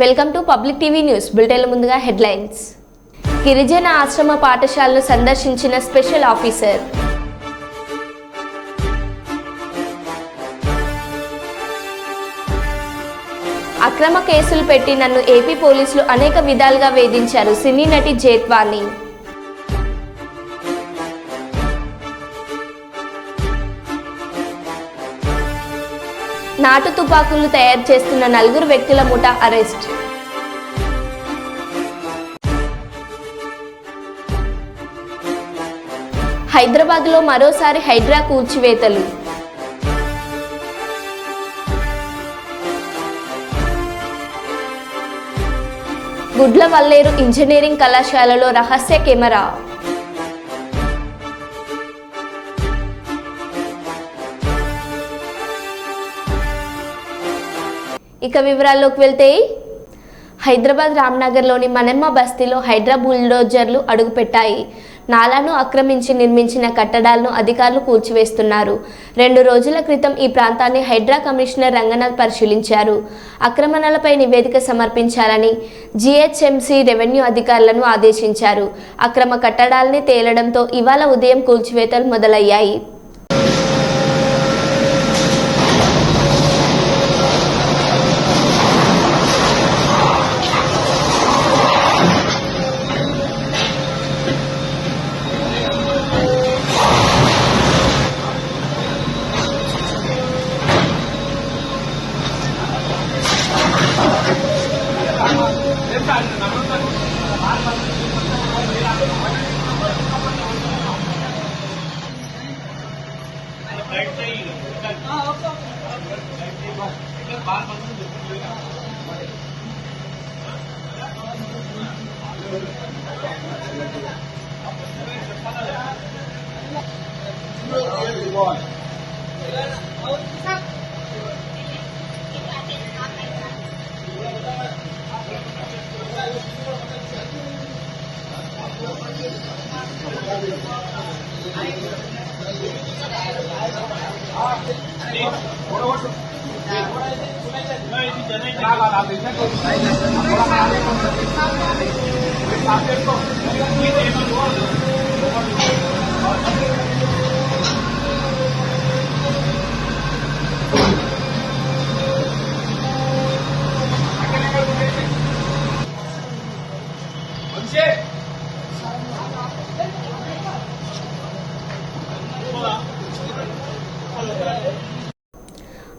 Welcome to public TV news. బులెటిన్ల ముందుగా headlines. గిరిజన ఆశ్రమ పాఠశాలను సందర్శించిన స్పెషల్ ఆఫీసర్. అక్రమ కేసులు పెట్టి నన్ను ఏపీ పోలీసులు అనేక విధాలుగా వేధించారు. సినీ నటి జేత్వాని. నాటు తుపాకులు తయారు చేస్తున్న 4 వ్యక్తుల ముఠా అరెస్ట్. హైదరాబాద్లో మరోసారి హైడ్రా కూల్చివేతలు. గుడ్లవల్లేరు ఇంజనీరింగ్ కళాశాలలో రహస్య కెమెరా. ఇక వివరాల్లోకి వెళ్తే, హైదరాబాద్ రామ్నగర్లోని మనెమ్మ బస్తీలో హైడ్రా బుల్డోజర్లు అడుగుపెట్టాయి. నాలాను ఆక్రమించి నిర్మించిన కట్టడాలను అధికారులు కూల్చివేస్తున్నారు. 2 రోజుల క్రితం ఈ ప్రాంతాన్ని హైడ్రా కమిషనర్ రంగనాథ్ పరిశీలించారు. ఆక్రమణలపై నివేదిక సమర్పించాలని జీహెచ్ఎంసీ రెవెన్యూ అధికారులను ఆదేశించారు. అక్రమ కట్టడాలని తేలడంతో ఇవాళ ఉదయం కూల్చివేతలు మొదలయ్యాయి.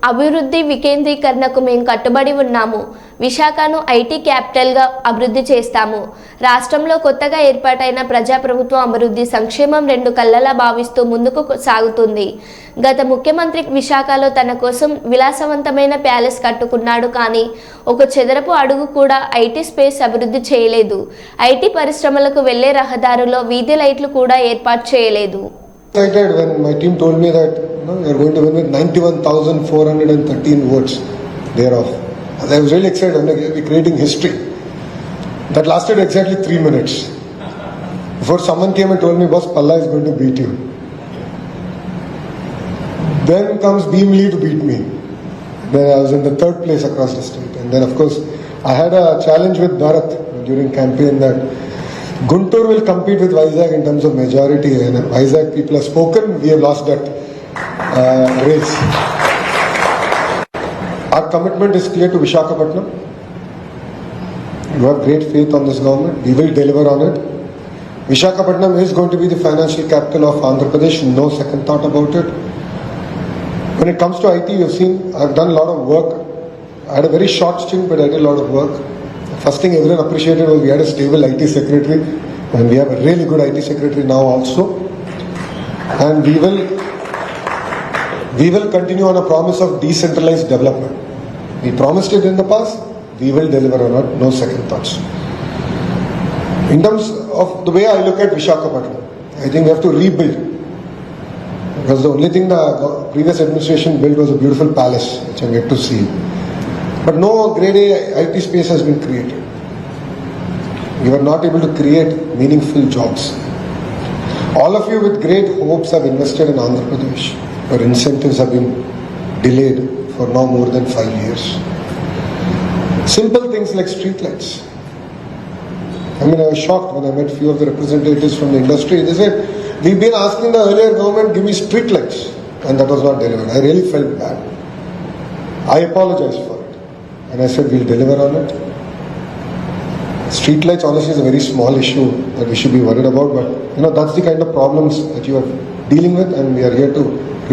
అభివృద్ధి వికేంద్రీకరణకు మేము కట్టుబడి ఉన్నాము. విశాఖను ఐటీ క్యాపిటల్గా అభివృద్ధి చేస్తాము. రాష్ట్రంలో కొత్తగా ఏర్పాటైన ప్రజాప్రభుత్వం అభివృద్ధి సంక్షేమం 2 కళ్ళలా భావిస్తూ ముందుకు సాగుతుంది. గత ముఖ్యమంత్రి విశాఖలో తన కోసం విలాసవంతమైన ప్యాలెస్ కట్టుకున్నాడు, కానీ ఒక చదరపు అడుగు కూడా ఐటీ స్పేస్ అభివృద్ధి చేయలేదు. ఐటీ పరిశ్రమలకు వెళ్లే రహదారుల్లో వీధి లైట్లు కూడా ఏర్పాటు చేయలేదు. Excited when my team told me that we are going to win with 91,413 votes thereof. I was really excited. We're creating history. That lasted exactly 3 minutes. Before someone came and told me, boss, Palla is going to beat you. Then comes Beam Lee to beat me. Then I was in the 3rd place across the state. And then of course, I had a challenge with Bharat during campaign that Guntur will compete with Vizag in terms of majority, and Vizag people have spoken. We have lost that race. Our commitment is clear to Visakhapatnam. You have great faith on this government. We will deliver on it. Visakhapatnam is going to be the financial capital of Andhra Pradesh. No second thought about it. When it comes to IT, you've seen I've done a lot of work. I had a very short stint, but I did a lot of work. First thing everyone appreciated was we had a stable IT secretary, and we have a really good IT secretary now also. And we will continue on a promise of decentralized development. We promised it in the past, we will deliver on it, no second thoughts. In terms of the way I look at Visakhapatnam, I think we have to rebuild. Because the only thing the previous administration built was a beautiful palace, which I'm yet to see. But no grade A IT space has been created. We were not able to create meaningful jobs. All of you with great hopes have invested in Andhra Pradesh. Your incentives have been delayed for now more than 5 years. Simple things like street lights. I mean, I was shocked when I met few of the representatives from the industry. They said, we've been asking the earlier government, give me street lights. And that was not delivered. I really felt bad. I apologized for it. And I said, we'll deliver on it. Street lights honestly is a very small issue that we should be worried about. But, that's the kind of problems that you are dealing with. And we are here to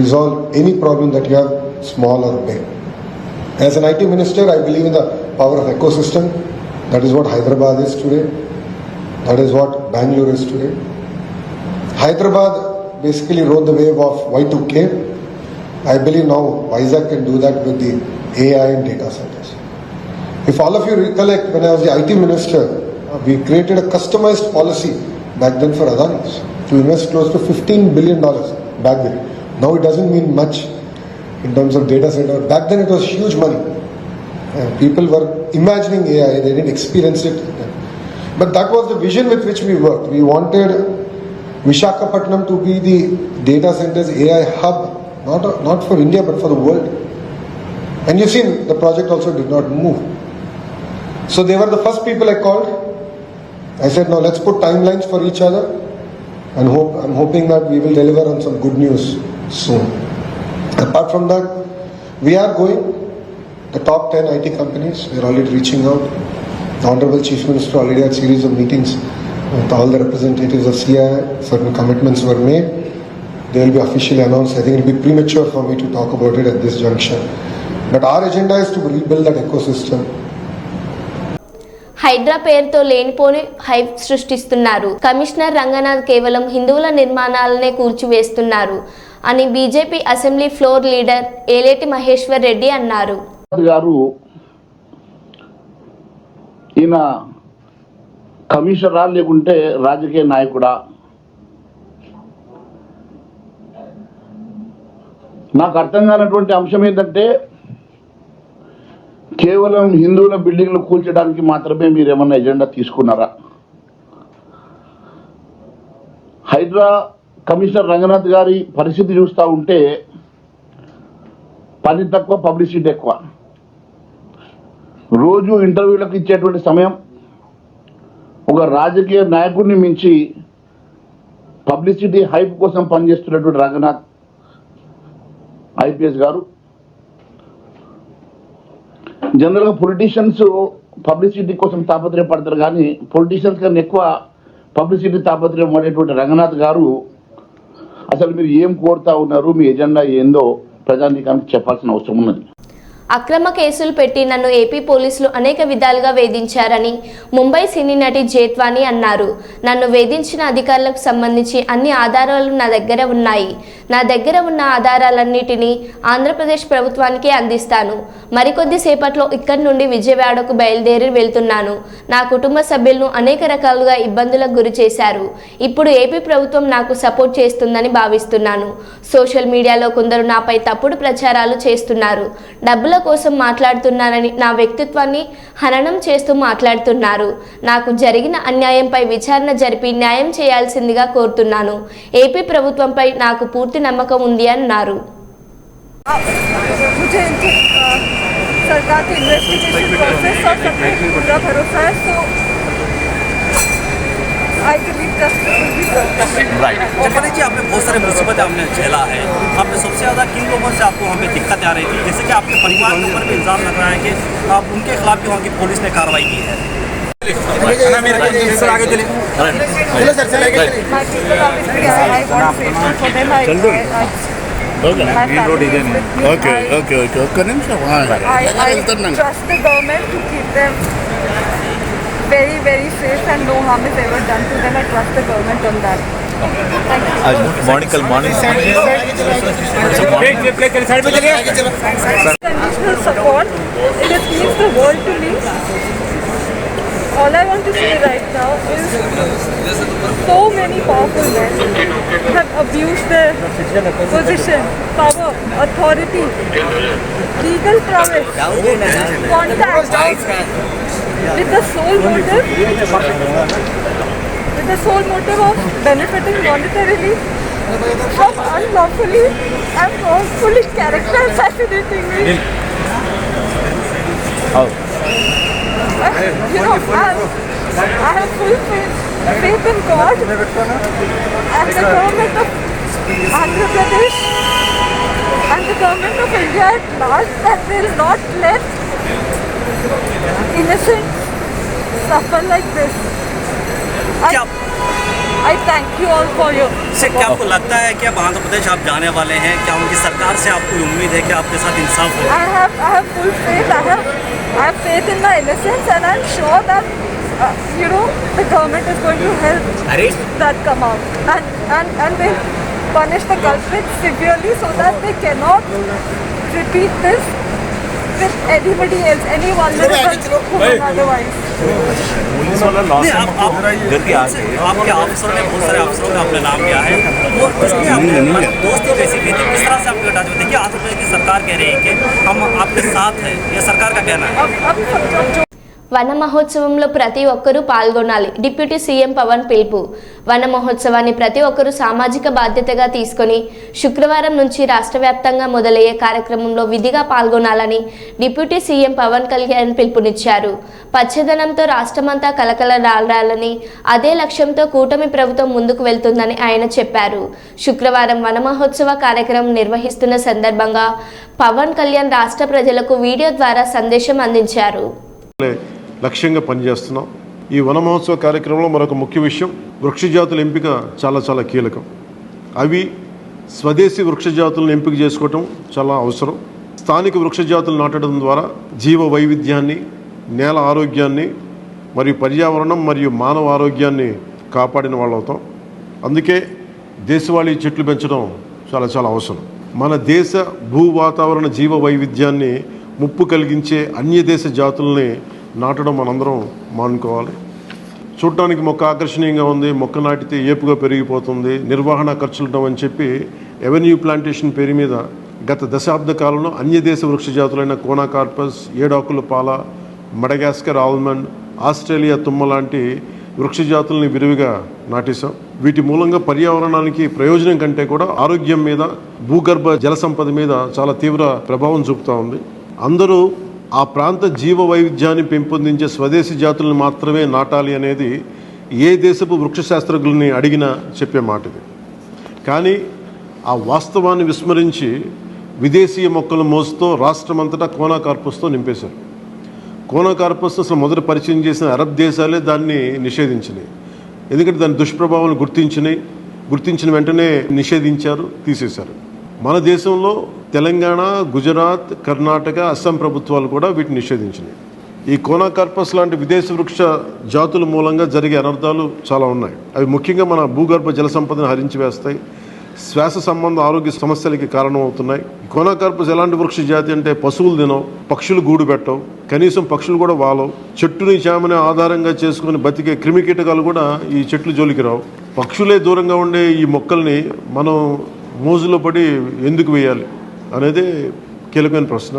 resolve any problem that you have, small or big. As an IT minister, I believe in the power of ecosystem. That is what Hyderabad is today. That is what Bangalore is today. Hyderabad basically rode the wave of Y2K. I believe now Vizag can do that with the AI and data centers. If all of you recollect, when I was the IT minister, we created a customized policy back then for Adanis to invest close to $15 billion back then. Now it doesn't mean much in terms of data center. Back then it was huge money. People were imagining AI, they didn't experience it. But that was the vision with which we worked. We wanted Visakhapatnam to be the data centers AI hub, not for India but for the world. And you've seen the project also did not move. So they were the first people I called. I said, now let's put timelines for each other, and I'm hoping that we will deliver on some good news soon. Apart from that, we are going. The top 10 IT companies, we are already reaching out. The Honorable Chief Minister already had a series of meetings with all the representatives of CI. Certain commitments were made. They will be officially announced. I think it will be premature for me to talk about it at this juncture. But our agenda is to rebuild that ecosystem. Hydraa పేరుతో లేనిపోని hype సృష్టిస్తున్నారు. Commissioner Ranganath కేవలం హిందువుల నిర్మాణాలనే కూల్చివేస్తున్నారు అని BJP assembly floor leader Aleti Maheshwar Reddy అన్నారు. గారు ఈయన కమిషనరా లేకుంటే రాజకీయ నాయకుడా? నాకు అర్థం కానటువంటి అంశం ఏంటంటే, కేవలం హిందువుల బిల్డింగ్లు కూల్చడానికి మాత్రమే మీరు ఏమన్నా ఎజెండా తీసుకున్నారా? హైడ్రా కమిషనర్ రంగనాథ్ గారి పరిస్థితి చూస్తూ ఉంటే పని తక్కువ, పబ్లిసిటీ ఎక్కువ. రోజు ఇంటర్వ్యూలకు ఇచ్చేటువంటి సమయం ఒక రాజకీయ నాయకుడిని మించి పబ్లిసిటీ హైప్ కోసం పనిచేస్తున్నటువంటి రంగనాథ్ ఐపీఎస్ గారు. జనరల్గా పొలిటీషియన్స్ పబ్లిసిటీ కోసం తాపత్రయపడతారు, కానీ పొలిటీషియన్స్ కన్నా ఎక్కువ పబ్లిసిటీ తాపత్రయం పడేటువంటి రంగనాథ్ గారు అసలు మీరు ఏం కోరుతా ఉన్నారు, మీ ఎజెండా ఏందో ప్రజానీకానికి చెప్పాల్సిన అవసరం ఉన్నది. అక్రమ కేసులు పెట్టి నన్ను ఏపీ పోలీసులు అనేక విధాలుగా వేధించారని ముంబై సినీ నటి జేత్వాని అన్నారు. నన్ను వేధించిన అధికారులకు సంబంధించి అన్ని ఆధారాలు నా దగ్గర ఉన్నాయి. నా దగ్గర ఉన్న ఆధారాలన్నిటినీ ఆంధ్రప్రదేశ్ ప్రభుత్వానికి అందిస్తాను. మరికొద్ది సేపట్లో ఇక్కడి నుండి విజయవాడకు బయలుదేరి వెళ్తున్నాను. నా కుటుంబ సభ్యులను అనేక రకాలుగా ఇబ్బందులకు గురి చేశారు. ఇప్పుడు ఏపీ ప్రభుత్వం నాకు సపోర్ట్ చేస్తుందని భావిస్తున్నాను. సోషల్ మీడియాలో కొందరు నాపై తప్పుడు ప్రచారాలు చేస్తున్నారు. డబ్బుల కోసం మాట్లాడుతున్నారని నా వ్యక్తిత్వాన్ని హననం చేస్తూ మాట్లాడుతున్నారు. నాకు జరిగిన అన్యాయంపై విచారణ జరిపి న్యాయం చేయాల్సిందిగా కోరుతున్నాను. ఏపీ ప్రభుత్వంపై నాకు పూర్తి నమ్మకం ఉంది అన్నారు. I believe justice will be done. Right. चंपा जी, आपने बहुत सारे मुसीबतें आपने झेला है. आपने सबसे ज़्यादा किन लोगों से आपको वहाँ पे दिक्कतें आ रही थी? जैसे कि आपके परिवार के ऊपर भी इल्ज़ाम लग रहा है कि आप उनके खिलाफ भी वहाँ की पुलिस ने कार्रवाई की है. I trust the government to keep them very, very safe and no harm is ever done to them. I trust the government on that. Thank you. Morning. Conditional support, it just means the world to me. All I want to say right now is so many powerful men have abused their position, power, authority, legal prowess, contacts, with the sole motive of benefiting monetarily from unlawfully and wrongfully character assassinating me. You know, I have full faith in God and the government of Andhra Pradesh and the government of India at large that they will not let innocents suffer like this. I thank you all for your से क्या आपको लगता है कि अब आंध्र प्रदेश आप जाने वाले हैं, क्या उनकी सरकार से आपको उम्मीद है कि आपके साथ इंसाफ हो? I have full faith. I have faith in my innocence, and I'm sure that you know the government is going to help that come out and they punish the culprits severely so that they cannot repeat this with anybody else, any vulnerable woman otherwise. नहीं, आपके अफसरों ने, बहुत सारे अफसरों ने अपना नाम लिया है और उसमें आपने दोस्ती जैसी की थी, किस तरह से आपको हटा देते? देखिए आंध्र प्रदेश की सरकार कह रही है कि हम आपके साथ हैं, ये सरकार का कहना है। వన మహోత్సవంలో ప్రతి ఒక్కరూ పాల్గొనాలి. డిప్యూటీ సీఎం పవన్ పిలుపు. వన మహోత్సవాన్ని ప్రతి ఒక్కరూ సామాజిక బాధ్యతగా తీసుకొని శుక్రవారం నుంచి రాష్ట్ర వ్యాప్తంగా మొదలయ్యే కార్యక్రమంలో విధిగా పాల్గొనాలని డిప్యూటీ సీఎం పవన్ కళ్యాణ్ పిలుపునిచ్చారు. పచ్చదనంతో రాష్ట్రమంతా కలకలరాలని, అదే లక్ష్యంతో కూటమి ప్రభుత్వం ముందుకు వెళ్తుందని ఆయన చెప్పారు. శుక్రవారం వన మహోత్సవ కార్యక్రమం నిర్వహిస్తున్న సందర్భంగా పవన్ కళ్యాణ్ రాష్ట్ర ప్రజలకు వీడియో ద్వారా సందేశం అందించారు. లక్ష్యంగా పనిచేస్తున్నాం. ఈ వన మహోత్సవ కార్యక్రమంలో మరొక ముఖ్య విషయం, వృక్ష జాతుల ఎంపిక చాలా కీలకం. అవి స్వదేశీ వృక్ష జాతులను ఎంపిక చేసుకోవటం చాలా అవసరం. స్థానిక వృక్ష జాతులు నాటడం ద్వారా జీవ వైవిధ్యాన్ని, నేల ఆరోగ్యాన్ని మరియు పర్యావరణం మరియు మానవ ఆరోగ్యాన్ని కాపాడిన వాళ్ళు అవుతాం. అందుకే దేశవాళీ చెట్లు పెంచడం చాలా అవసరం. మన దేశ భూ వాతావరణ జీవ వైవిధ్యాన్ని ముప్పు కలిగించే అన్య దేశ జాతుల్ని నాటడం మనందరం మానుకోవాలి. చూడటానికి మొక్క ఆకర్షణీయంగా ఉంది, మొక్క నాటితే ఏపుగా పెరిగిపోతుంది, నిర్వహణ ఖర్చులు అని చెప్పి ఎవెన్యూ ప్లాంటేషన్ పేరు మీద గత దశాబ్ద కాలంలో అన్య దేశ వృక్ష జాతులైన కోనాకార్పస్, ఏడాకుల పాల, మడగాస్కర్ ఆల్మండ్, ఆస్ట్రేలియా తుమ్మ లాంటి వృక్ష జాతుల్ని విరివిగా నాటేశాం. వీటి మూలంగా పర్యావరణానికి ప్రయోజనం కంటే కూడా ఆరోగ్యం మీద, భూగర్భ జల సంపద మీద చాలా తీవ్ర ప్రభావం చూపుతూ ఉంది. అందరూ ఆ ప్రాంత జీవ వైవిధ్యాన్ని పెంపొందించే స్వదేశీ జాతులను మాత్రమే నాటాలి అనేది ఏ దేశపు వృక్ష శాస్త్రజ్ఞుల్ని అడిగినా చెప్పే మాట ఇది. కానీ ఆ వాస్తవాన్ని విస్మరించి విదేశీయ మొక్కల మోసుతో రాష్ట్రమంతటా కోనాకార్పస్తో నింపేశారు. కోనాకార్పస్ అసలు మొదట పరిచయం చేసిన అరబ్ దేశాలే దాన్ని నిషేధించినాయి. ఎందుకంటే దాని దుష్ప్రభావాలను గుర్తించిన వెంటనే నిషేధించారు, తీసేశారు. మన దేశంలో తెలంగాణ, గుజరాత్, కర్ణాటక, అస్సాం ప్రభుత్వాలు కూడా వీటిని నిషేధించినాయి. ఈ కోనాకార్పస్ లాంటి విదేశీ వృక్ష జాతుల మూలంగా జరిగే అనర్థాలు చాలా ఉన్నాయి. అవి ముఖ్యంగా మన భూగర్భ జల సంపదను హరించి వేస్తాయి, శ్వాస సంబంధ ఆరోగ్య సమస్యలకి కారణమవుతున్నాయి. కోనాకార్పస్ ఎలాంటి వృక్ష జాతి అంటే పశువులు తినవు, పక్షులు గూడు పెట్టవు, కనీసం పక్షులు కూడా వాలవు. చెట్టుని చేమని ఆధారంగా చేసుకుని బతికే క్రిమికీటకాలు కూడా ఈ చెట్లు జోలికి రావు. పక్షులే దూరంగా ఉండే ఈ మొక్కల్ని మనం మోజులో పడి ఎందుకు వేయాలి అనేది కీలకమైన ప్రశ్న.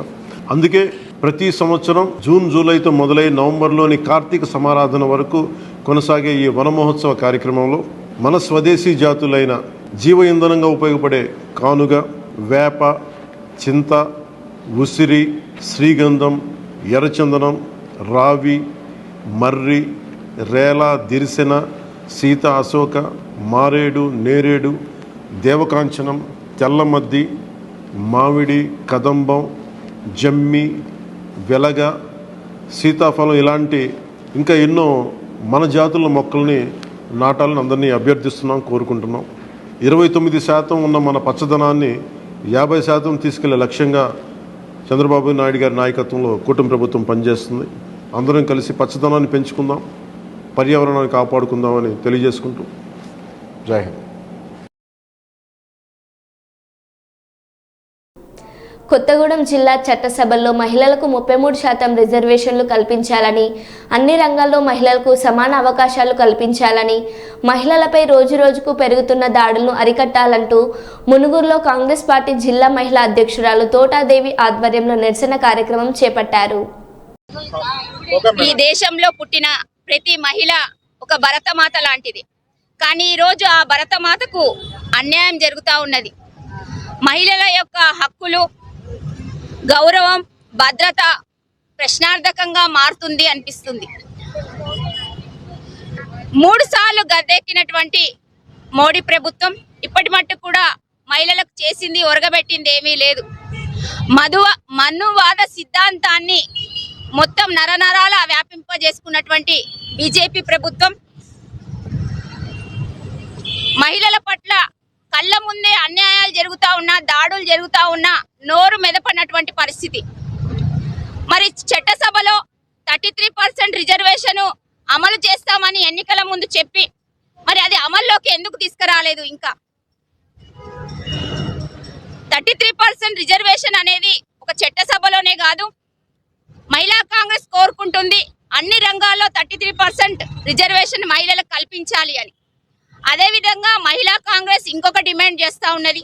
అందుకే ప్రతి సంవత్సరం జూన్, జూలైతో మొదలై నవంబర్లోని కార్తీక సమారాధన వరకు కొనసాగే ఈ వన మహోత్సవ కార్యక్రమంలో మన స్వదేశీ జాతులైన జీవ ఇంధనంగా ఉపయోగపడే కానుగ, వేప, చింత, ఉసిరి, శ్రీగంధం, ఎర్రచందనం, రావి, మర్రి, రేల, దిరిసెన, సీత, అశోక, మారేడు, నేరేడు, దేవకాంచనం, తెల్లమద్ది, మామిడి, కదంబం, జమ్మి, వెలగ, సీతాఫలం ఇలాంటి ఇంకా ఎన్నో మన జాతుల మొక్కల్ని నాటాలని అందరినీ అభ్యర్థిస్తున్నాం, కోరుకుంటున్నాం. 29% ఉన్న మన పచ్చదనాన్ని 50% తీసుకెళ్లే లక్ష్యంగా చంద్రబాబు నాయుడు గారి నాయకత్వంలో కూటమి ప్రభుత్వం పనిచేస్తుంది. అందరం కలిసి పచ్చదనాన్ని పెంచుకుందాం, పర్యావరణాన్ని కాపాడుకుందామని తెలియజేసుకుంటూ జై హింద్. కొత్తగూడెం జిల్లా చట్టసభల్లో మహిళలకు 33% రిజర్వేషన్లు కల్పించాలని, అన్ని రంగాల్లో మహిళలకు సమాన అవకాశాలు కల్పించాలని, మహిళలపై రోజురోజుకు పెరుగుతున్న దాడులను అరికట్టాలంటూ మునుగోడులో కాంగ్రెస్ పార్టీ జిల్లా మహిళా అధ్యక్షురాలు తోటాదేవి ఆధ్వర్యంలో నిరసన కార్యక్రమం చేపట్టారు. ఈ దేశంలో పుట్టిన ప్రతి మహిళ ఒక భరతమాత లాంటిది. కానీ ఈరోజు ఆ భరతమాతకు అన్యాయం జరుగుతూ ఉన్నది. మహిళల యొక్క హక్కులు, గౌరవం, భద్రత ప్రశ్నార్థకంగా మారుతుంది అనిపిస్తుంది. 3 సార్లు గద్దెక్కినటువంటి మోడీ ప్రభుత్వం ఇప్పటి మట్టుకు కూడా మహిళలకు చేసింది ఒరగబెట్టింది ఏమీ లేదు. మనువాద సిద్ధాంతాన్ని మొత్తం నరనరాల వ్యాపింపజేసుకున్నటువంటి బీజేపీ ప్రభుత్వం మహిళల పట్ల కళ్ళ ముందే అన్యాయాలు జరుగుతూ ఉన్నా, దాడులు జరుగుతూ ఉన్నా నోరు మెదపడినటువంటి పరిస్థితి. మరి చట్టసభలో 33% రిజర్వేషన్ అమలు చేస్తామని ఎన్నికల ముందు చెప్పి మరి అది అమల్లోకి ఎందుకు తీసుకురాలేదు? ఇంకా 33% రిజర్వేషన్ అనేది ఒక చట్టసభలోనే కాదు, మహిళా కాంగ్రెస్ కోరుకుంటుంది అన్ని రంగాల్లో 33% రిజర్వేషన్ మహిళలకు కల్పించాలి అని. అదేవిధంగా మహిళా కాంగ్రెస్ ఇంకొక డిమాండ్ చేస్తూ ఉన్నది,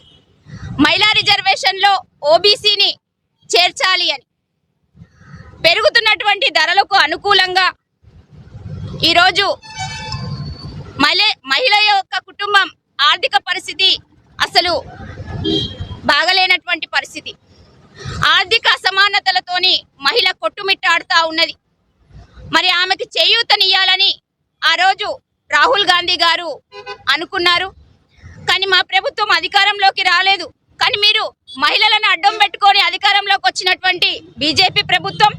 మహిళా రిజర్వేషన్లో ఓబీసీని చేర్చాలి అని. పెరుగుతున్నటువంటి ధరలకు అనుకూలంగా ఈరోజు మహిళ యొక్క కుటుంబం ఆర్థిక పరిస్థితి అసలు బాగలేనటువంటి పరిస్థితి. ఆర్థిక అసమానతలతోని మహిళ కొట్టుమిట్టాడుతూ ఉన్నది. మరి ఆమెకు చేయూతనియ్యాలని ఆ రోజు రాహుల్ గాంధీ గారు అనుకున్నారు. కానీ మా ప్రభుత్వం అధికారంలోకి రాలేదు. కానీ మీరు మహిళలను అడ్డం పెట్టుకొని అధికారంలోకి వచ్చినటువంటి బీజేపీ ప్రభుత్వం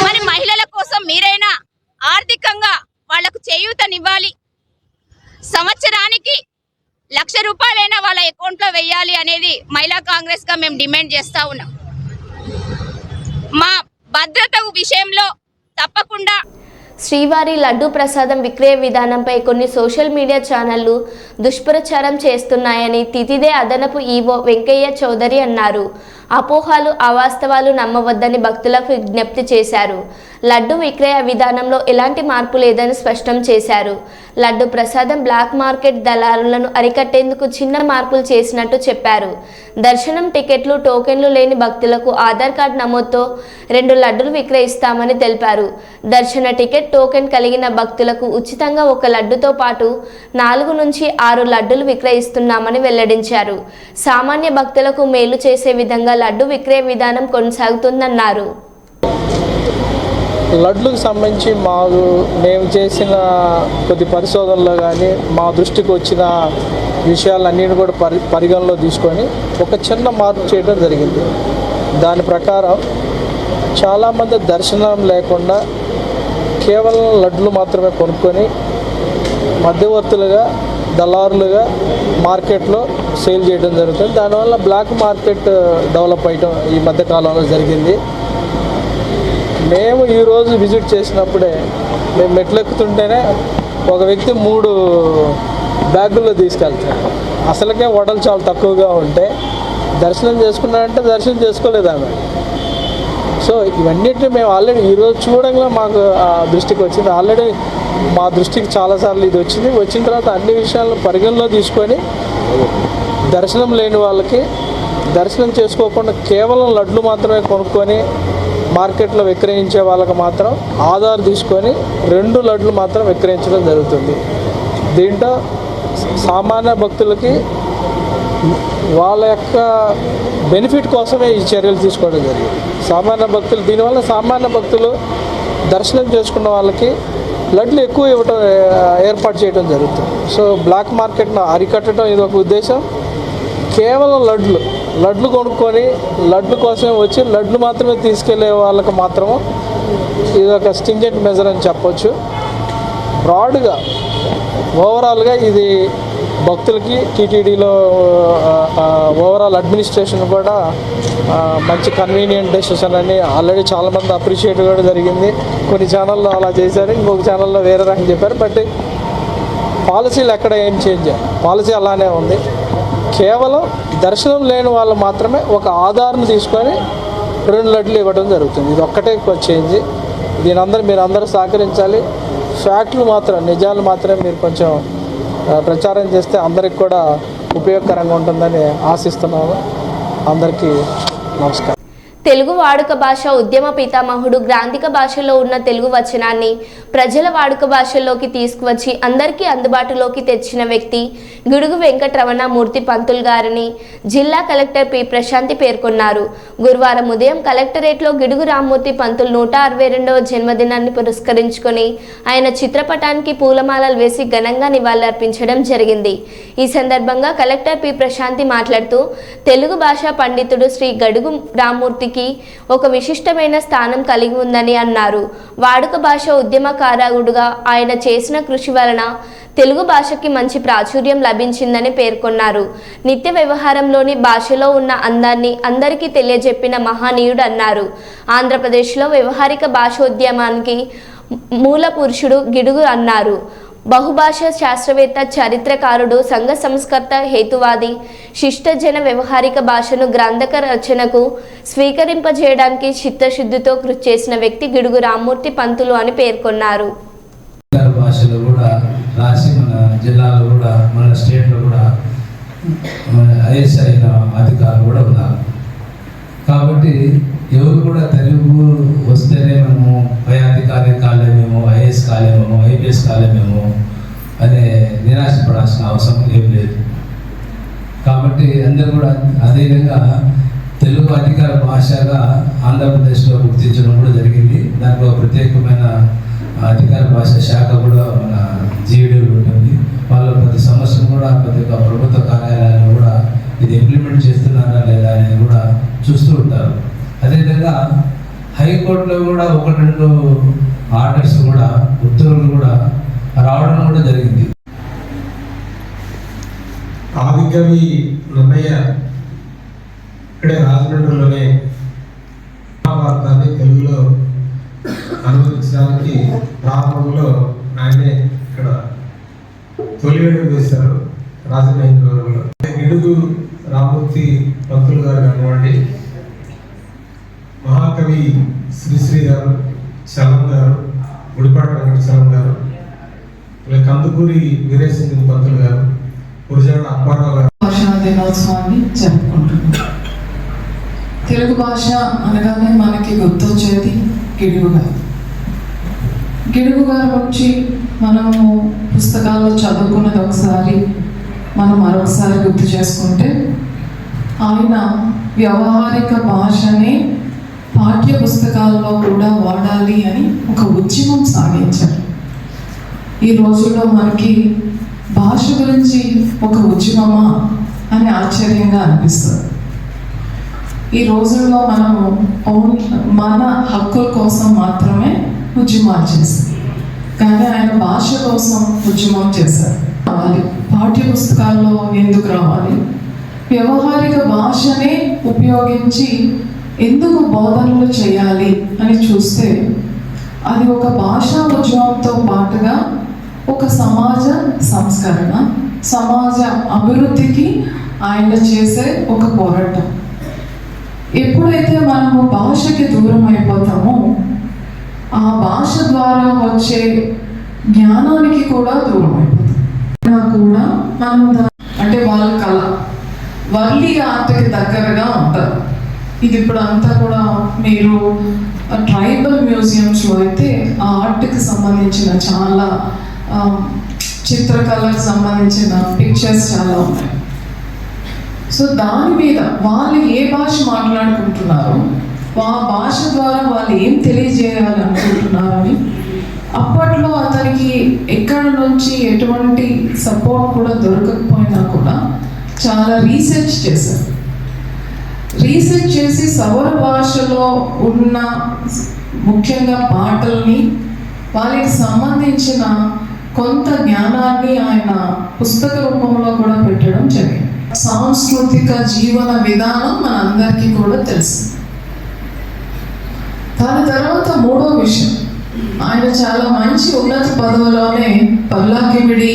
మరి మహిళల కోసం మీరైనా ఆర్థికంగా వాళ్లకు చేయూతనివ్వాలి, సంవత్సరానికి 1,00,000 రూపాయలైనా వాళ్ళ అకౌంట్లో వెయ్యాలి అనేది మహిళా కాంగ్రెస్ గా మేము డిమాండ్ చేస్తా ఉన్నాం. మా భద్రత విషయంలో తప్పకుండా శ్రీవారి లడ్డూ ప్రసాదం విక్రయ విధానంపై కొన్ని సోషల్ మీడియా ఛానళ్లు దుష్ప్రచారం చేస్తున్నాయని తితిదే అదనపు ఈవో వెంకయ్య చౌదరి అన్నారు. అపోహలు, అవాస్తవాలు నమ్మవద్దని భక్తులకు విజ్ఞప్తి చేశారు. లడ్డు విక్రయ విధానంలో ఎలాంటి మార్పు లేదని స్పష్టం చేశారు. లడ్డు ప్రసాదం బ్లాక్ మార్కెట్ దళారులను అరికట్టేందుకు చిన్న మార్పులు చేసినట్టు చెప్పారు. దర్శనం టికెట్లు, టోకెన్లు లేని భక్తులకు ఆధార్ కార్డు నమోదుతో 2 లడ్డులు విక్రయిస్తామని తెలిపారు. దర్శన టికెట్, టోకెన్ కలిగిన భక్తులకు ఉచితంగా 1 లడ్డుతో పాటు 4 నుంచి 6 లడ్డులు విక్రయిస్తున్నామని వెల్లడించారు. సామాన్య భక్తులకు మేలు చేసే విధంగా లడ్డు విక్రయ విధానం కొనసాగుతుందన్నారు. లడ్లకు సంబంధించి మేము చేసిన కొద్ది పరిశోధనలో కానీ మా దృష్టికి వచ్చిన విషయాలన్నింటినీ కూడా పరిగణలో తీసుకొని ఒక చిన్న మార్పు చేయడం జరిగింది. దాని ప్రకారం చాలామంది దర్శనం లేకుండా కేవలం లడ్లు మాత్రమే కొనుక్కొని మధ్యవర్తులుగా, దళారులుగా మార్కెట్లో సేల్ చేయడం జరుగుతుంది. దానివల్ల బ్లాక్ మార్కెట్ డెవలప్ అయ్యడం ఈ మధ్యకాలంలో జరిగింది. మేము ఈరోజు విజిట్ చేసినప్పుడే మేము మెట్లెక్కుతుంటేనే ఒక వ్యక్తి 3 బ్యాగుల్లో తీసుకెళ్తాడు. అసలుకే వడలు చాలా తక్కువగా ఉంటే దర్శనం చేసుకున్నాడంటే దర్శనం చేసుకోలేదు ఆమె. సో ఇవన్నిటిని మేము ఆల్రెడీ ఈరోజు చూడంగా మాకు దృష్టికి వచ్చింది. ఆల్రెడీ మా దృష్టికి చాలాసార్లు ఇది వచ్చింది. వచ్చిన తర్వాత అన్ని విషయాలను పరిగణలో తీసుకొని దర్శనం లేని వాళ్ళకి దర్శనం చేసుకోకుండా కేవలం లడ్లు మాత్రమే కొనుక్కొని మార్కెట్లో విక్రయించే వాళ్ళకి మాత్రం ఆధార్ తీసుకొని 2 లడ్లు మాత్రం విక్రయించడం జరుగుతుంది. దీంట్లో సామాన్య భక్తులకి వాళ్ళ యొక్క బెనిఫిట్ కోసమే ఈ చర్యలు తీసుకోవడం జరిగింది. సామాన్య భక్తులు దీనివల్ల సామాన్య భక్తులు దర్శనం చేసుకున్న వాళ్ళకి లడ్లు ఎక్కువ ఇవ్వటం ఏర్పాటు చేయడం జరుగుతుంది. సో బ్లాక్ మార్కెట్ను అరికట్టడం ఇది ఒక ఉద్దేశం. కేవలం లడ్లు కొనుక్కొని లడ్లు కోసమే వచ్చి లడ్లు మాత్రమే తీసుకెళ్లే వాళ్ళకి మాత్రము ఇది ఒక స్టింజెంట్ మెజర్ అని చెప్పొచ్చు. బ్రాడ్గా ఓవరాల్గా ఇది భక్తులకి టీటీడీలో ఓవరాల్ అడ్మినిస్ట్రేషన్ కూడా మంచి కన్వీనియంట్ డెసిషన్ అని ఆల్రెడీ చాలామంది అప్రిషియేట్ కూడా జరిగింది. కొన్ని ఛానల్లో అలా చేశారు, ఇంకొక ఛానల్లో వేరే రకం చెప్పారు. బట్ పాలసీలు ఎక్కడ ఏం చేంజ్ చేయాలి, పాలసీ అలానే ఉంది. కేవలం దర్శనం లేని వాళ్ళు మాత్రమే ఒక ఆధార్ను తీసుకొని 2 లడ్లు ఇవ్వడం జరుగుతుంది. ఇది ఒక్కటే చేంజ్. మీరు అందరూ సహకరించాలి. ఫ్యాక్ట్లు మాత్రం, నిజాలు మాత్రమే మీరు కొంచెం ప్రచారం చేస్తే అందరికి కూడా ఉపయోగకరంగా ఉంటుందని ఆశిస్తున్నాము. అందరికీ నమస్కారం. తెలుగు వాడుక భాష ఉద్యమ పితామహుడు గ్రాంధిక భాషలో ఉన్న తెలుగు వచనాన్ని ప్రజల వాడుక భాషల్లోకి తీసుకువచ్చి అందరికీ అందుబాటులోకి తెచ్చిన వ్యక్తి గిడుగు వెంకటరమణ మూర్తి పంతులు గారిని జిల్లా కలెక్టర్ పి ప్రశాంతి పేర్కొన్నారు. గురువారం ఉదయం కలెక్టరేట్లో గిడుగు రామ్మూర్తి పంతులు 162వ జన్మదినాన్ని పురస్కరించుకొని ఆయన చిత్రపటానికి పూలమాలలు వేసి ఘనంగా నివాళులర్పించడం జరిగింది. ఈ సందర్భంగా కలెక్టర్ పి ప్రశాంతి మాట్లాడుతూ తెలుగు భాషా పండితుడు శ్రీ గడుగు రామ్మూర్తి ఒక విశిష్టమైన స్థానం కలిగి ఉందని అన్నారు. వాడుక భాష ఉద్యమకారకుడుగా ఆయన చేసిన కృషి వలన తెలుగు భాషకి మంచి ప్రాచుర్యం లభించిందని పేర్కొన్నారు. నిత్య వ్యవహారంలోని భాషలో ఉన్న అందాన్ని అందరికీ తెలియజెప్పిన మహనీయుడు అన్నారు. ఆంధ్రప్రదేశ్లో వ్యవహారిక భాషోద్యమానికి మూల పురుషుడు గిడుగు అన్నారు. బహుభాష శాస్త్రవేత్త, చరిత్రకారుడు, సంఘ సంస్కర్త, హేతువాది, శిష్టజన వ్యవహారిక భాషను గ్రంథక రచనకు స్వీకరింపజేయడానికి చిత్తశుద్ధితో కృషి చేసిన వ్యక్తి గిడుగు రామ్మూర్తి పంతులు అని పేర్కొన్నారు. భాషలో కూడా రాసి మన జిల్లాలో కూడా మన స్టేట్లో కూడా ఐఎస్ అయిన అధికారులు కూడా ఉన్నారు. కాబట్టి ఎవరు కూడా తెలుగు వస్తేనే మనము పై అధికారి కాలేమేమో, ఐఏఎస్ కాలేమేమో, ఐపీఎస్ కాలేమేమో అనే నిరాశపడాల్సిన అవసరం ఏం లేదు. కాబట్టి అందరూ కూడా అదేవిధంగా తెలుగు అధికార భాషగా ఆంధ్రప్రదేశ్లో గుర్తించడం కూడా జరిగింది. దాంట్లో ప్రత్యేకమైన అధికార భాష శాఖ కూడా మన జీడీలో ఉంటుంది. వాళ్ళు ప్రతి సంవత్సరం కూడా ప్రతి ఒక్క ప్రభుత్వ కార్యాలయాల్లో కూడా ఇది ఇంప్లిమెంట్ చేస్తున్నారా లేదా అనేది కూడా చూస్తూ ఉంటారు. అదేవిధంగా హైకోర్టులో కూడా 1-2 ఆర్డర్స్ కూడా ఉత్తర్వులు కూడా రావడం కూడా జరిగింది. ఆదికవి నన్నయ్య ఇక్కడే రాజమండ్రిలోనే మహాభారతాన్ని తెలుగులో అనువదించడానికి ప్రారంభంలో ఆయనే ఇక్కడ తొలి అడుగు వేశారు రాజమహేంద్రవరంలో. గిడుగు రామ్మూర్తి పంతులు గారు కానివ్వండి, మహాకవి శ్రీశ్రీ గారు, చలం గారు, గుడిపాటి వెంకట చలం గారు, కందుకూరి వీరేశలింగం పంతులు గారు, గురజాడ అప్పారావు గారు భాషా దినోత్సవాన్ని జరుపుకుంటున్నాం. తెలుగు భాష అనగానే మనకి గుర్తొచ్చేది గిడుగు గారు. గిడుగు గారు వచ్చి మనము పుస్తకాల్లో చదువుకున్నది ఒకసారి మనం మరొకసారి గుర్తు చేసుకుంటే, ఆయన వ్యవహారిక భాషని పాఠ్య పుస్తకాల్లో కూడా వాడాలి అని ఒక ఉద్యమం సాగించారు. ఈ రోజుల్లో మనకి భాష గురించి ఒక ఉద్యమమా అని ఆశ్చర్యంగా అనిపిస్తుంది. ఈ రోజుల్లో మనము మన హక్కుల కోసం మాత్రమే ఉద్యమాలు చేస్తాం, కానీ ఆయన భాష కోసం ఉద్యమం చేశారు. పాఠ్య పుస్తకాల్లో ఎందుకు రావాలి, వ్యవహారిక భాషనే ఉపయోగించి ఎందుకు బోధనలు చేయాలి అని చూస్తే, అది ఒక భాషా ఉద్యమంతో పాటుగా ఒక సమాజ సంస్కరణ, సమాజ అభివృద్ధికి ఆయన చేసే ఒక పోరాటం. ఎప్పుడైతే మనము భాషకి దూరం అయిపోతామో, ఆ భాష ద్వారా వచ్చే జ్ఞానానికి కూడా దూరం అయిపోతాం. కూడా మనం అంటే వాళ్ళ కళ వర్లీ ఆర్ట్కి దగ్గరగా ఉంటారు. ఇది ఇప్పుడు అంతా కూడా మీరు ట్రైబల్ మ్యూజియంస్లో అయితే ఆ ఆర్ట్కి సంబంధించిన చాలా చిత్రకళకు సంబంధించిన పిక్చర్స్ చాలా ఉన్నాయి. సో దాని మీద వాళ్ళు ఏ భాష మాట్లాడుకుంటున్నారో, ఆ భాష ద్వారా వాళ్ళు ఏం తెలియజేయాలనుకుంటున్నారని అప్పట్లో అతనికి ఎక్కడి నుంచి ఎటువంటి సపోర్ట్ కూడా దొరకకపోయినా కూడా చాలా రీసెర్చ్ చేశారు. రీసెర్చ్ చేసి సౌర భాషలో ఉన్న ముఖ్యంగా పాటల్ని, వాళ్ళకి సంబంధించిన కొంత జ్ఞానాన్ని ఆయన పుస్తక రూపంలో కూడా పెట్టడం జరిగింది. సాంస్కృతిక జీవన విధానం మనందరికీ కూడా తెలుసు. దాని తర్వాత 3వ విషయం, ఆయన చాలా మంచి ఉన్నత పదవిలోనే పర్లాకిమిడి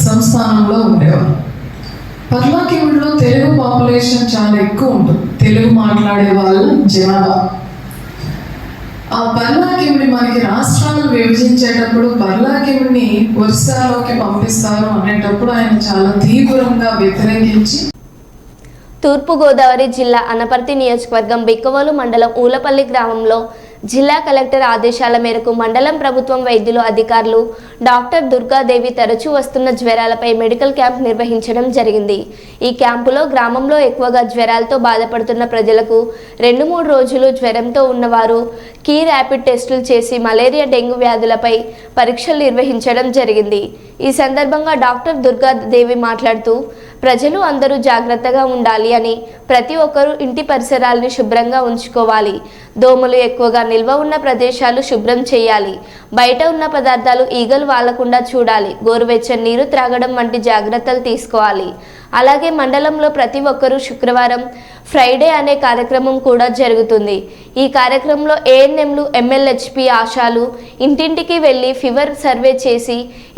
సంస్థానంలో ఉండేవారు. పర్లాకిమిడిలో తెలుగు పాపులేషన్ చాలా ఎక్కువ ఉంటుంది, తెలుగు మాట్లాడే వాళ్ళ జనాభా. ఆ పర్లాకిమిడి మనకి రాష్ట్రాలు విభజించేటప్పుడు పర్లాకిమిడిని ఒరిస్సాలోకి పంపిస్తారు అనేటప్పుడు ఆయన చాలా తీవ్రంగా వ్యతిరేకించి తూర్పుగోదావరి జిల్లా అనపర్తి నియోజకవర్గం బిక్కవోలు మండలం ఊలపల్లి గ్రామంలో జిల్లా కలెక్టర్ ఆదేశాల మేరకు మండలం ప్రభుత్వం వైద్యులు అధికారులు డాక్టర్ దుర్గాదేవి తరచూ వస్తున్న జ్వరాలపై మెడికల్ క్యాంప్ నిర్వహించడం జరిగింది. ఈ క్యాంపులో గ్రామంలో ఎక్కువగా జ్వరాలతో బాధపడుతున్న ప్రజలకు 2-3 రోజులు జ్వరంతో ఉన్నవారు కీ ర్యాపిడ్ టెస్టులు చేసి మలేరియా డెంగ్యూ వ్యాధులపై పరీక్షలు నిర్వహించడం జరిగింది. ఈ సందర్భంగా డాక్టర్ దుర్గాదేవి మాట్లాడుతూ ప్రజలు అందరూ జాగ్రత్తగా ఉండాలి అని, ప్రతి ఒక్కరూ ఇంటి పరిసరాలను శుభ్రంగా ఉంచుకోవాలి, దోమలు ఎక్కువగా నిల్వ ఉన్న ప్రదేశాలు శుభ్రం చేయాలి, బయట ఉన్న పదార్థాలు ఈగలు వాలకుండా చూడాలి, గోరువెచ్చని నీరు త్రాగడం వంటి జాగ్రత్తలు తీసుకోవాలి. అలాగే మండలంలో ప్రతి ఒక్కరూ శుక్రవారం ఫ్రైడే అనే కార్యక్రమం కూడా జరుగుతుంది. ఈ కార్యక్రమంలో ఏఎన్ఎంలు, ఎంఎల్హెచ్పి ఆశాలు ఇంటింటికి వెళ్ళి ఫీవర్ సర్వే చేసి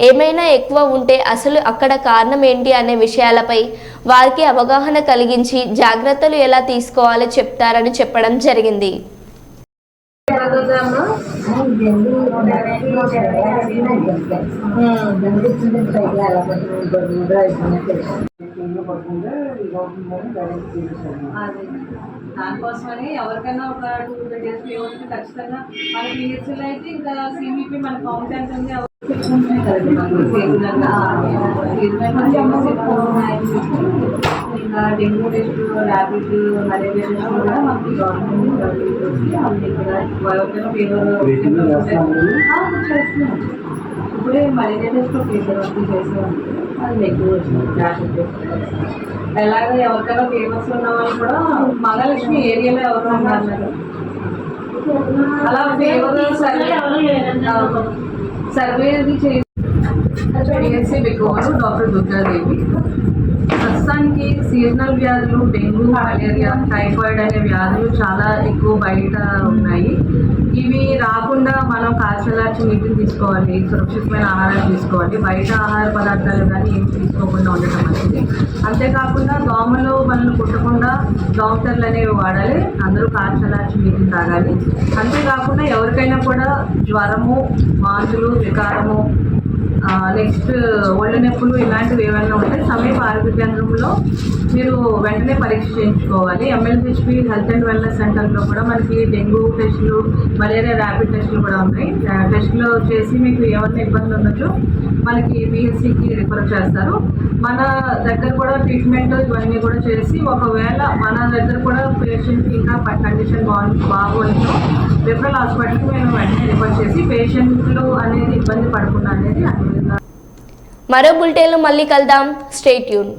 ఏమైనా ఎక్కువ ఉంటే అసలు అక్కడ కారణం ఏంటి అనే విషయాలపై వారికి అవగాహన కలిగించి జాగ్రత్తలు ఎలా తీసుకోవాలో చెప్తారని చెప్పడం జరిగింది. దానికోసమని ఎవరికైనా ఒక 2-3 డేస్ లేకపోతే ఖచ్చితంగా మన పిహెచ్లో అయితే ఇంకా సిబిపి మన కౌంట్ ఎంత ఉంది ఇంకా dengue test, rapid, malaria test కూడా మనకి గవర్నమెంట్ ఎవరికైనా ఫీవర్ చేస్తున్నాం. ఇప్పుడే మలేరియా టెస్ట్ ఫీవర్ చేసేవాళ్ళు అది నెగిటివ్ వచ్చింది. ర్యాపిడ్ టెస్ట్ ఎలాగ ఎవరికైనా ఫేమస్ ఉన్న వాళ్ళు కూడా మహాలక్ష్మి ఏరియాలో ఎవరు ఉన్నారు అలా ఫేవర్ సర్వే అది చేసి బిక్కవోలు డాక్టర్ దుర్గాదేవి. ప్రస్తుతానికి సీజనల్ వ్యాధులు డెంగ్యూ, మలేరియా, టైఫాయిడ్ అనే వ్యాధులు చాలా ఎక్కువ బయట ఉన్నాయి. ఇవి రాకుండా మనం కాల్చలార్చి నీటిని తీసుకోవాలి, సురక్షితమైన ఆహారం తీసుకోవాలి, బయట ఆహార పదార్థాలు కానీ ఏం తీసుకోకుండా ఉండటం మంచిది. అంతేకాకుండా దోమలు మనల్ని కుట్టకుండా దోమతెరలు అనేవి వాడాలి, అందరూ కాల్చలార్చి నీటిని తాగాలి. అంతేకాకుండా ఎవరికైనా కూడా జ్వరము, వాంతులు, వికారము, నెక్స్ట్ ఒళ్ళు నొప్పులు ఇలాంటివి ఏమైనా ఉంటే సమీప ఆరోగ్య కేంద్రంలో మీరు వెంటనే పరీక్ష చేయించుకోవాలి. ఎంఎల్హెచ్పి హెల్త్ అండ్ వెల్నెస్ సెంటర్లో కూడా మనకి డెంగ్యూ టెస్టులు, మలేరియా ర్యాపిడ్ టెస్టులు కూడా ఉన్నాయి. టెస్టులు చేసి మీకు ఏమైనా ఇబ్బందులు ఉండొచ్చు మనకి పిహెచ్సికి రిఫర్ చేస్తారు. మన దగ్గర కూడా ట్రీట్మెంట్ ఇవన్నీ కూడా చేసి ఒకవేళ మన దగ్గర కూడా పేషెంట్కి ఇంకా కండిషన్ బాగోలేదు రిఫరల్ హాస్పిటల్కి మేము వెంటనే రిఫర్ చేసి పేషెంట్లు అనేది ఇబ్బంది పడకుండా అనేది మరో బులెటిన్లో మళ్ళీ కలుద్దాం. Stay tune.